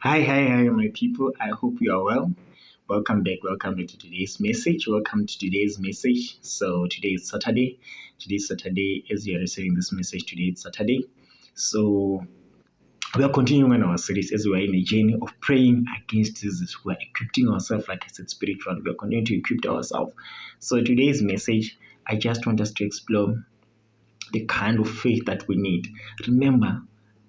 Hi, my people. I hope you are well. Welcome back to today's message. Welcome to today's message. So today is Saturday. Today's Saturday, as you are receiving this message, today is Saturday. So we are continuing on our series as we are in a journey of praying against disease. We are equipping ourselves, like I said, spiritually. We are continuing to equip ourselves. So today's message, I just want us to explore the kind of faith that we need. Remember,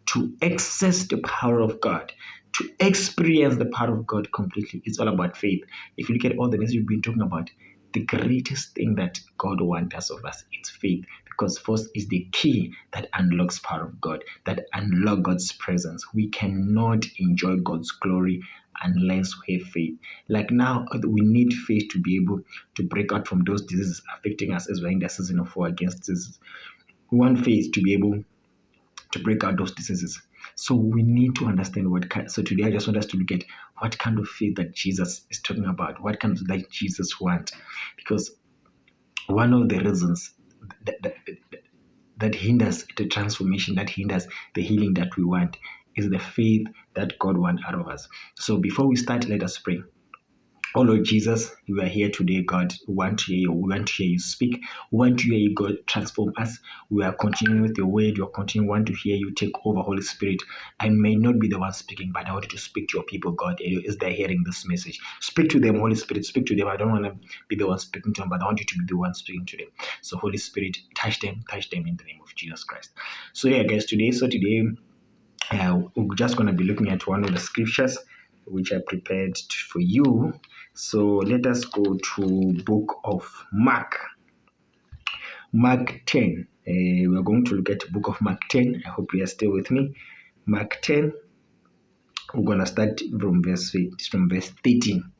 to access the power of God, to experience the power of God completely, it's all about faith. If you look at all the things we've been talking about, the greatest thing that God wants us of us is faith, because first is the key that unlocks power of God, that unlock God's presence. We cannot enjoy God's glory unless we have faith. Like now, we need faith to be able to break out from those diseases affecting us as we're in the season of war against diseases. We want faith to be able to break out those diseases. So we need to understand what kind. So today I just want us to look at what kind of faith that Jesus is talking about, what kind of that Jesus wants. Because one of the reasons that hinders the transformation, that hinders the healing that we want, is the faith that God wants out of us. So before we start, let us pray. Oh Lord Jesus, we are here today, God. We want to hear you. We want to hear you speak. We want to hear you, God, transform us. We are continuing with your word. We are continuing, want to hear you take over, Holy Spirit. I may not be the one speaking, but I want you to speak to your people, God, as they're hearing this message. Speak to them, Holy Spirit. Speak to them. I don't want to be the one speaking to them, but I want you to be the one speaking to them. So, Holy Spirit, touch them in the name of Jesus Christ. So, yeah, guys, today, we're just going to be looking at one of the scriptures which I prepared for you. So let us go to book of Mark 10. We're going to look at the book of Mark 10. I hope you are still with me. Mark 10, we're going to start from verse 13.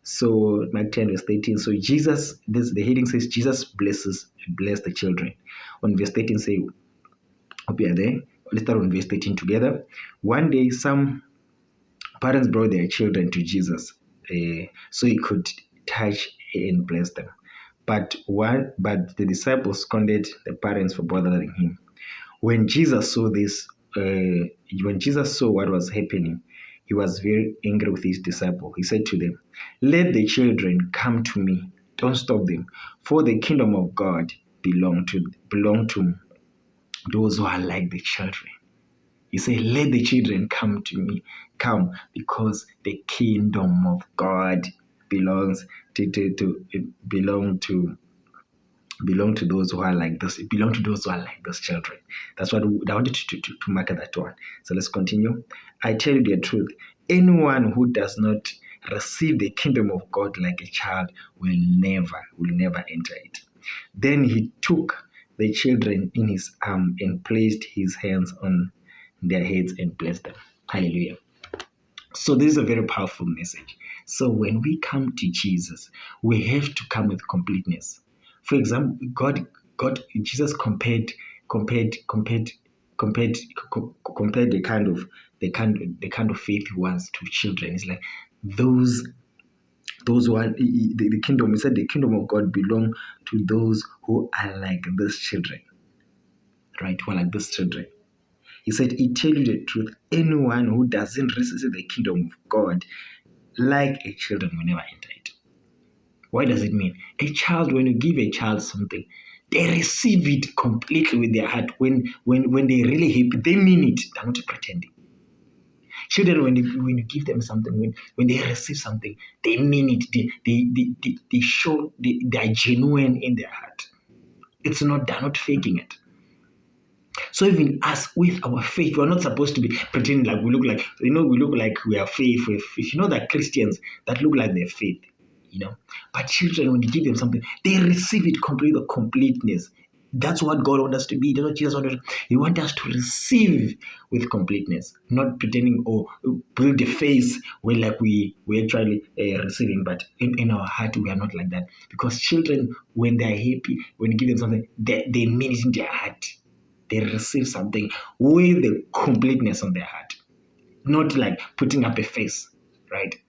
So Mark 10 verse 13. So the heading says Jesus bless the children. On verse 13 say, hope you are there. Let's start on verse 13 together. One day some parents brought their children to Jesus so he could touch and bless them. But the disciples scolded the parents for bothering him. When Jesus saw what was happening, he was very angry with his disciples. He said to them, "Let the children come to me. Don't stop them, for the kingdom of God belong to those who are like the children." He said, "Let the children come to me, because the kingdom of God belongs belong to those who are like this. It belongs to those who are like those children." That's what I wanted to mark that one. So let's continue. "I tell you the truth, anyone who does not receive the kingdom of God like a child will never enter it." Then he took the children in his arm and placed his hands on their heads and blessed them. Hallelujah. So this is a very powerful message. So when we come to Jesus, we have to come with completeness. For example, Jesus compared the kind of faith he wants to children. It's like those who are the kingdom. He said the kingdom of God belong to those who are like those children, right? Who are like those children. He said, "I tell you the truth, anyone who doesn't receive the kingdom of God like a child will never enter it." What does it mean? A child, when you give a child something, they receive it completely with their heart. When they're really happy, they mean it. They're not pretending. Children, when you give them something, when they receive something, they mean it. They show they are genuine in their heart. They're not faking it. So even us with our faith, we're not supposed to be pretending like we look like we are faith. You know that Christians that look like they're faith, But children, when you give them something, they receive it completely, the completeness. That's what God wants us to be. That's what Jesus wanted. He wants us to receive with completeness, not pretending or build a face where like we actually receiving, but in our heart we are not like that. Because children, when they're happy, when you give them something, they mean it in their heart. They receive something with the completeness on their heart, not like putting up a face, right?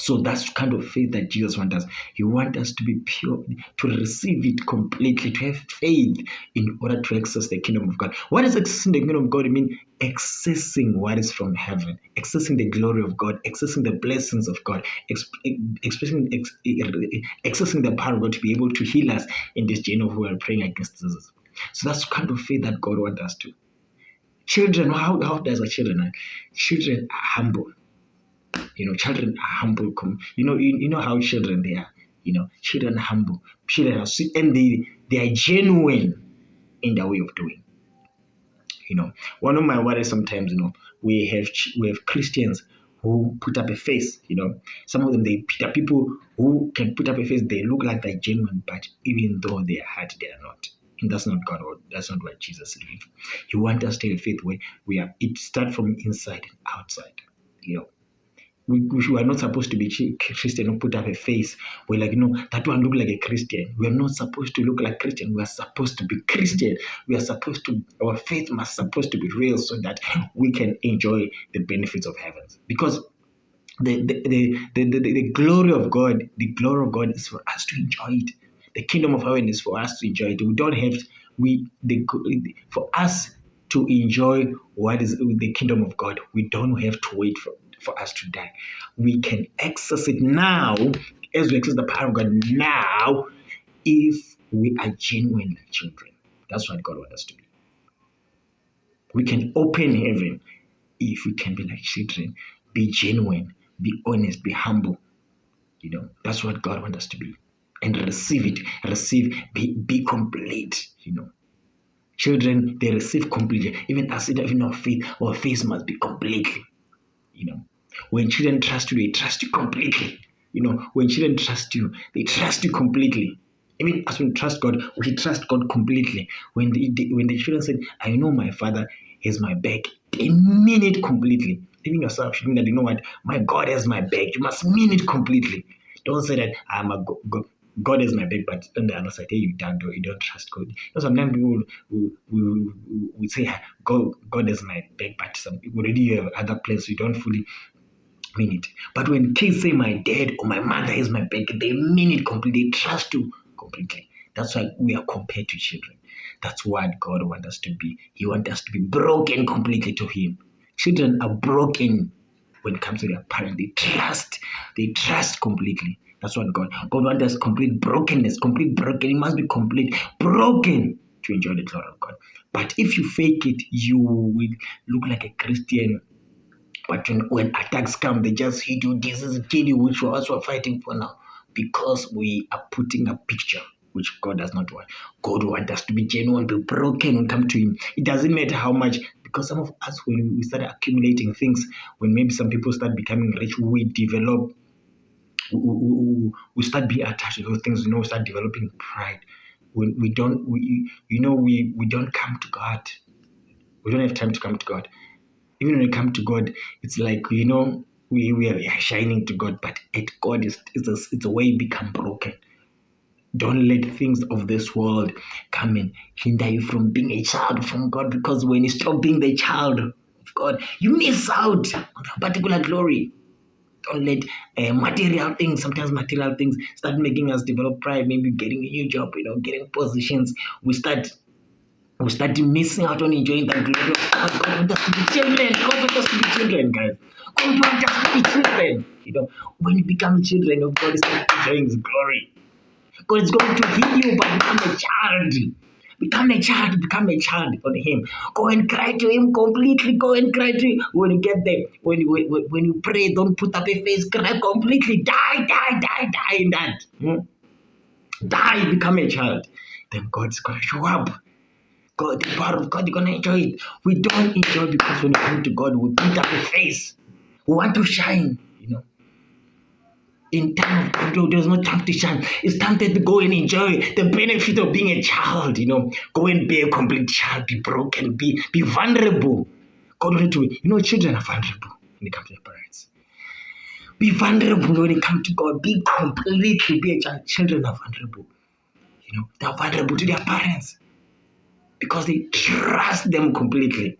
So that's the kind of faith that Jesus wants us. He wants us to be pure, to receive it completely, to have faith in order to access the kingdom of God. What is accessing the kingdom of God? I mean, accessing what is from heaven, accessing the glory of God, accessing the blessings of God, accessing the power of God to be able to heal us in this journey of who are praying against disease. So that's the kind of faith that God wants us to. Children, how does a children act? Children are humble. Children are humble. You know how children they are. Children are humble. Children are sweet, and they are genuine in their way of doing. One of my worries sometimes, we have Christians who put up a face. Some of them they put up people who can put up a face. They look like they're genuine, but even though they are hurt, they are not. And that's not God, or that's not what Jesus did. He wants us to have faith where it starts from inside and outside. We are not supposed to be Christian who put up a face. We're like, that one look like a Christian. We are not supposed to look like Christian. We are supposed to be Christian. Our faith must supposed to be real so that we can enjoy the benefits of heaven. Because the glory of God, is for us to enjoy it. The kingdom of heaven is for us to enjoy it. We don't have for us to enjoy what is the kingdom of God. We don't have to wait for us to die. We can access it now, as we access the power of God now, if we are genuine like children. That's what God wants us to be. We can open heaven if we can be like children, be genuine, be honest, be humble. That's what God wants us to be. And receive it. Be complete. Children, they receive completely. Even us, even our faith must be completely. When children trust you, they trust you completely. When children trust you, they trust you completely. Even as we trust God, we trust God completely. When the children said, I know my father has my back, they mean it completely. Even yourself should mean that, what, my God has my back. You must mean it completely. Don't say that God has my back, but on the other side, you don't trust God. Sometimes people will say, God has my back, but some people already have other plans, you don't fully mean it. But when kids say my dad or my mother has my back, they mean it completely. They trust you completely. That's why we are compared to children. That's what God wants us to be. He wants us to be broken completely to Him. Children are broken when it comes to their parents. They trust completely. That's what God wants us complete brokenness, complete broken. It must be complete broken to enjoy the glory of God. But if you fake it, you will look like a Christian. But when attacks come, they just hit you, disease, kill you, which we're also fighting for now. Because we are putting a picture which God does not want. God wants us to be genuine, be broken when come to Him. It doesn't matter how much, because some of us, when we start accumulating things, when maybe some people start becoming rich, we start being attached to those things. We start developing pride. When we don't come to God. We don't have time to come to God. Even when we come to God, it's like, we are shining to God, but at God, it's a way you become broken. Don't let things of this world come and hinder you from being a child from God, because when you stop being the child of God, you miss out on that particular glory. Don't let sometimes material things start making us develop pride, maybe getting a new job, getting positions. We start missing out on enjoying the glory of God. God wants us to be children. God wants us to be children, guys. God wants us to be children. When you become children of God, start enjoying His glory. God is going to heal you, but become a child. Become a child for Him. Go and cry to Him completely. Go and cry to Him. When you get there, when you pray, don't put up a face. Cry completely. Die in that. Die, become a child. Then God's going to show up. God, the power of God, you're going to enjoy it. We don't enjoy because when we come to God, we put up a face. We want to shine, In time of God, there's no time to shine. It's time to go and enjoy the benefit of being a child, Go and be a complete child, be broken, be vulnerable. God wanted to, children are vulnerable when it comes to their parents. Be vulnerable when it comes to God. Be a child. Children are vulnerable. They're vulnerable to their parents because they trust them completely.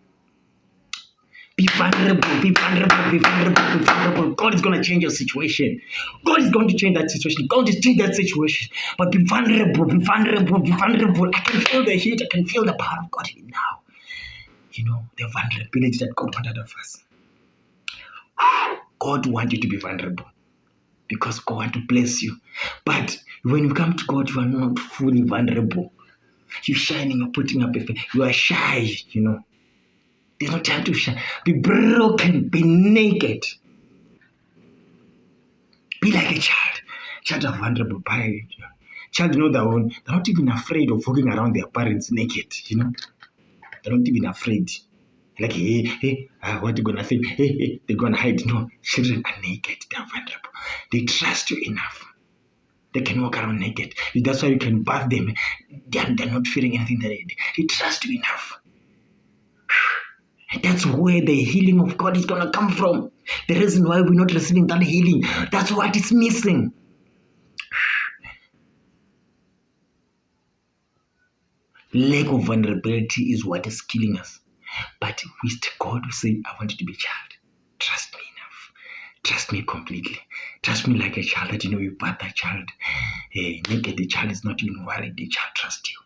Be vulnerable, be vulnerable, be vulnerable, be vulnerable. God is going to change your situation. God is going to change that situation. God is change that situation. But be vulnerable, be vulnerable, be vulnerable. I can feel the heat. I can feel the power of God now. The vulnerability that God wanted of us. God wants you to be vulnerable because God wants to bless you. But when you come to God, you are not fully vulnerable. You're shining, you're putting up a face. You are shy, There's no time to shine. Be broken, be naked. Be like a child. Child are vulnerable. Child they're not even afraid of walking around their parents naked, They're not even afraid. Like, hey, what are you gonna say? Hey, they're gonna hide. No, children are naked. They're vulnerable. They trust you enough. They can walk around naked. That's why you can bath them. They're not feeling anything. They trust you enough. And that's where the healing of God is gonna come from. The reason why we're not receiving that healing, that's what is missing. Lack of vulnerability is what is killing us. But with God, we say, I want you to be a child. Trust me enough. Trust me completely. Trust me like a child that you birth that child. Naked, the child is not even worried. The child trusts you.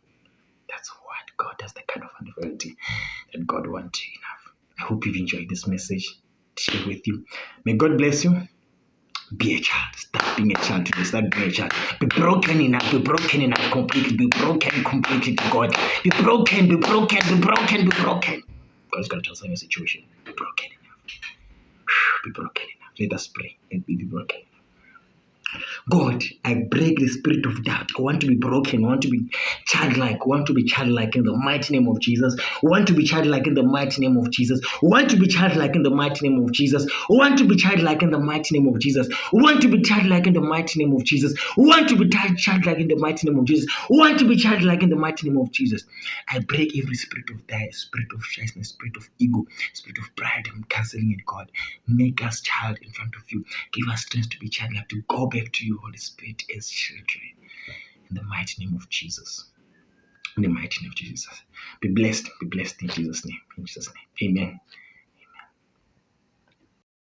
That's what God does, the kind of vulnerability that God wants you enough. I hope you've enjoyed this message to share with you. May God bless you. Be a child. Start being a child today. Start being a child. Be broken enough. Be broken enough completely. Be broken completely to God. Be broken. Be broken. Be broken. Be broken. God's going to transform your situation. Be broken enough. Be broken enough. Let us pray. Let me be broken. God, I break the spirit of doubt. I want to be broken. I want to be childlike. I want to be childlike in the mighty name of Jesus. I want to be childlike in the mighty name of Jesus. I want to be childlike in the mighty name of Jesus. I want to be childlike in the mighty name of Jesus. I want to be childlike in the mighty name of Jesus. I want to be childlike in the mighty name of Jesus. I want to be childlike in the mighty name of Jesus. I break every spirit of doubt, spirit of shyness, spirit of ego, spirit of pride. I'm canceling it, God. Make us child in front of you. Give us strength to be childlike, to go back to you, Holy Spirit, as children. In the mighty name of Jesus. In the mighty name of Jesus. Be blessed in Jesus' name. In Jesus' name. Amen.